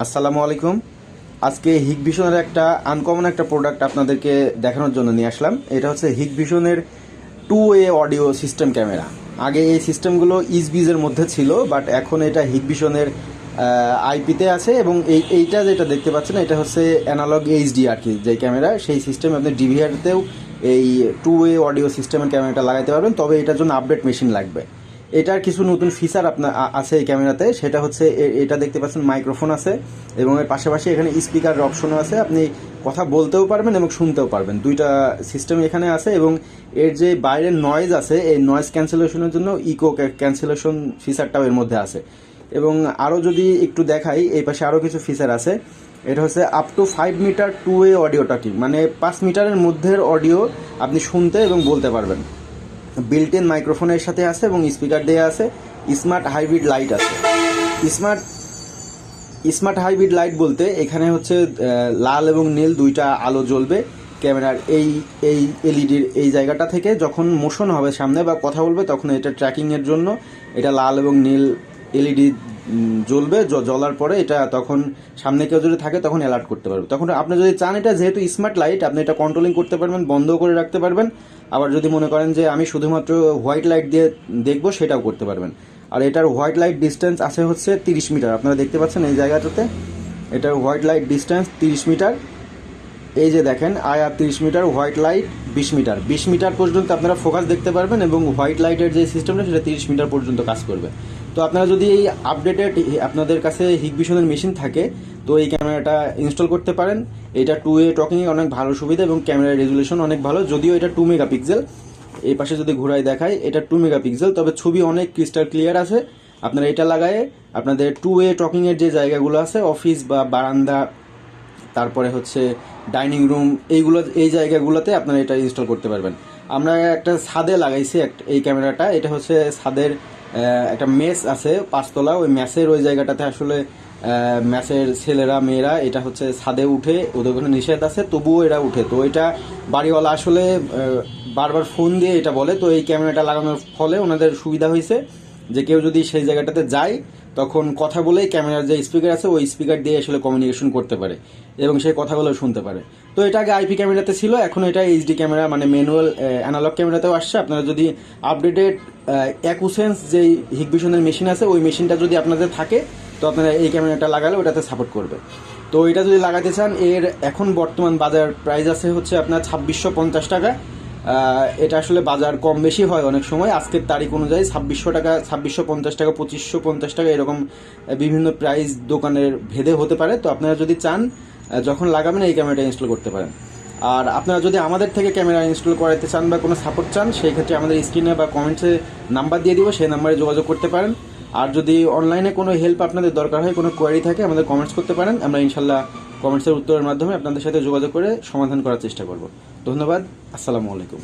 আসসালামু আলাইকুম। আজকে হিগভিশনের একটা আনকমন একটা প্রোডাক্ট আপনাদেরকে দেখানোর জন্য নিয়ে আসলাম। এটা হচ্ছে হিগভিশনের 2 ওয়ে অডিও সিস্টেম ক্যামেরা। আগে এই সিস্টেমগুলো ইসবিজের মধ্যে ছিল, বাট এখন এটা হিগভিশনের আইপিতে আছে। এবং এইটা যেটা দেখতে পাচ্ছেন এটা হচ্ছে অ্যানালগ এইচডি আর কি, যে ক্যামেরা সেই সিস্টেম আপনি ডিভিআরতেও এই 2 ওয়ে অডিও সিস্টেমের ক্যামেরাটা লাগাইতে পারবেন। তবে এটার জন্য আপডেট মেশিন লাগবে। এটার কিছু নতুন ফিচার আপনার আছে এই ক্যামেরাতে। সেটা হচ্ছে এটা দেখতে পাচ্ছেন মাইক্রোফোন আছে, এবং এর পাশাপাশি এখানে স্পিকারের অপশনও আছে। আপনি কথা বলতেও পারবেন এবং শুনতেও পারবেন, দুইটা সিস্টেম এখানে আছে। এবং এর যে বাইরের নয়েজ আছে, এই নয়েজ ক্যান্সেলেশনের জন্য ইকো ক্যান্সেলেশন ফিচারটাও এর মধ্যে আছে। এবং আরও যদি একটু দেখাই, এই পাশে আরও কিছু ফিচার আছে। এটা হচ্ছে up to 5 meter 2 way audio talking, মানে 5 মিটারের মধ্যের অডিও আপনি শুনতে এবং বলতে পারবেন। বিল্ট ইন মাইক্রোফোনের সাথে আছে এবং স্পিকার দেওয়া আছে। স্মার্ট হাইব্রিড লাইট আছে। স্মার্ট হাইব্রিড লাইট বলতে এখানে হচ্ছে লাল এবং নীল দুইটা আলো জ্বলবে ক্যামেরার এই এই এলইডির এই জায়গাটা থেকে। যখন মোশন হবে সামনে বা কথা বলবে, তখন এটা ট্র্যাকিংয়ের জন্য এটা লাল এবং নীল এলইডি জ্বলবে। জ্বলার পরে এটা তখন সামনে কেউ যদি থাকে তখন অ্যালার্ট করতে পারবে। তখন আপনি যদি চান, এটা যেহেতু স্মার্ট লাইট, আপনি এটা কন্ট্রোলিং করতে পারবেন, বন্ধ করে রাখতে পারবেন। আবার যদি মনে করেন যে আমি শুধুমাত্র হোয়াইট লাইট দিয়ে দেখবো, সেটাও করতে পারবেন। আর এটার হোয়াইট লাইট ডিস্টেন্স আছে হচ্ছে 30 মিটার। আপনারা দেখতে পাচ্ছেন এই জায়গাটাতে এটার হোয়াইট লাইট ডিস্টেন্স 30 মিটার। এই যে দেখেন, IR 30 meter, white light 20 meter. 20 meter পর্যন্ত আপনারা ফোকাস দেখতে পারবেন, এবং হোয়াইট লাইটের যে সিস্টেমটা সেটা 30 মিটার পর্যন্ত কাজ করবে। তো আপনারা যদি এই আপডেটেড আপনাদের কাছে হিগভিশনের মেশিন থাকে, তো এই ক্যামেরাটা ইনস্টল করতে পারেন। এটা 2 ওয়ে টকিংয়ে অনেক ভালো সুবিধা, এবং ক্যামেরার রেজুলেশন অনেক ভালো। যদিও এটা 2 মেগাপিক্সেল, এই পাশে যদি ঘুরাই দেখায় এটা 2 মেগাপিক্সেল, তবে ছবি অনেক ক্রিস্টাল ক্লিয়ার আছে। আপনারা এটা লাগায়ে আপনাদের 2 ওয়ে টকিংয়ের যে জায়গাগুলো আছে, অফিস বা বারান্দা, তারপরে হচ্ছে ডাইনিং রুম, এই জায়গাগুলোতে আপনারা এটা ইনস্টল করতে পারবেন। আমরা একটা ছাদে লাগাইছি এই ক্যামেরাটা। এটা হচ্ছে ছাদের একটা মেস আছে 5 তলা, ওই মেসের ওই জায়গাটাতে আসলে মেসের ছেলেরা মেয়েরা এটা হচ্ছে ছাদে উঠে, ওদের ওখানে নিষেধ আছে, তবুও এরা উঠে। তো এটা বাড়িওয়ালা আসলে বারবার ফোন দিয়ে এটা বলে। তো এই ক্যামেরাটা লাগানোর ফলে ওনাদের সুবিধা হয়েছে যে কেউ যদি সেই জায়গাটাতে যায়, তখন কথা বলেই ক্যামেরার যে স্পিকার আছে ওই স্পিকার দিয়ে আসলে কমিউনিকেশন করতে পারে এবং সেই কথাগুলো শুনতে পারে। তো এটা আগে আইপি ক্যামেরাতে ছিল, এখন এটা এইচডি ক্যামেরা মানে ম্যানুয়াল অ্যানালগ ক্যামেরাতেও আসছে। আপনারা যদি আপডেটেড অ্যাকুসেন্স যেই হিগভিশনের মেশিন আছে, ওই মেশিনটা যদি আপনাদের থাকে, তো আপনারা এই ক্যামেরাটা লাগালে ওটাতে সাপোর্ট করবে। তো এটা যদি লাগাতে চান, এর এখন বর্তমান বাজার প্রাইস আছে হচ্ছে আপনার 2650 টাকা। এটা আসলে বাজার কম বেশি হয় অনেক সময়। আজকের তারিখ অনুযায়ী 2600 টাকা, 2650 টাকা, 2550 টাকা, এরকম বিভিন্ন প্রাইস দোকানের ভেদে হতে পারে। তো আপনারা যদি চান, যখন লাগাবেন এই ক্যামেরাটা ইনস্টল করতে পারেন। আর আপনারা যদি আমাদের থেকে ক্যামেরা ইনস্টল করাতে চান বা কোনো সাপোর্ট চান, সেই ক্ষেত্রে আমাদের স্ক্রিনে বা কমেন্টসে নাম্বার দিয়ে দিব, সেই নাম্বারে যোগাযোগ করতে পারেন। আর যদি অনলাইনে কোনো হেল্প আপনাদের দরকার হয়, কোনো কোয়ারি থাকে, আমাদের কমেন্টস করতে পারেন। আমরা ইনশাল্লাহ কমেন্টসের উত্তরের মাধ্যমে আপনাদের সাথে যোগাযোগ করে সমাধান করার চেষ্টা করব। ধন্যবাদ। আসসালামু আলাইকুম।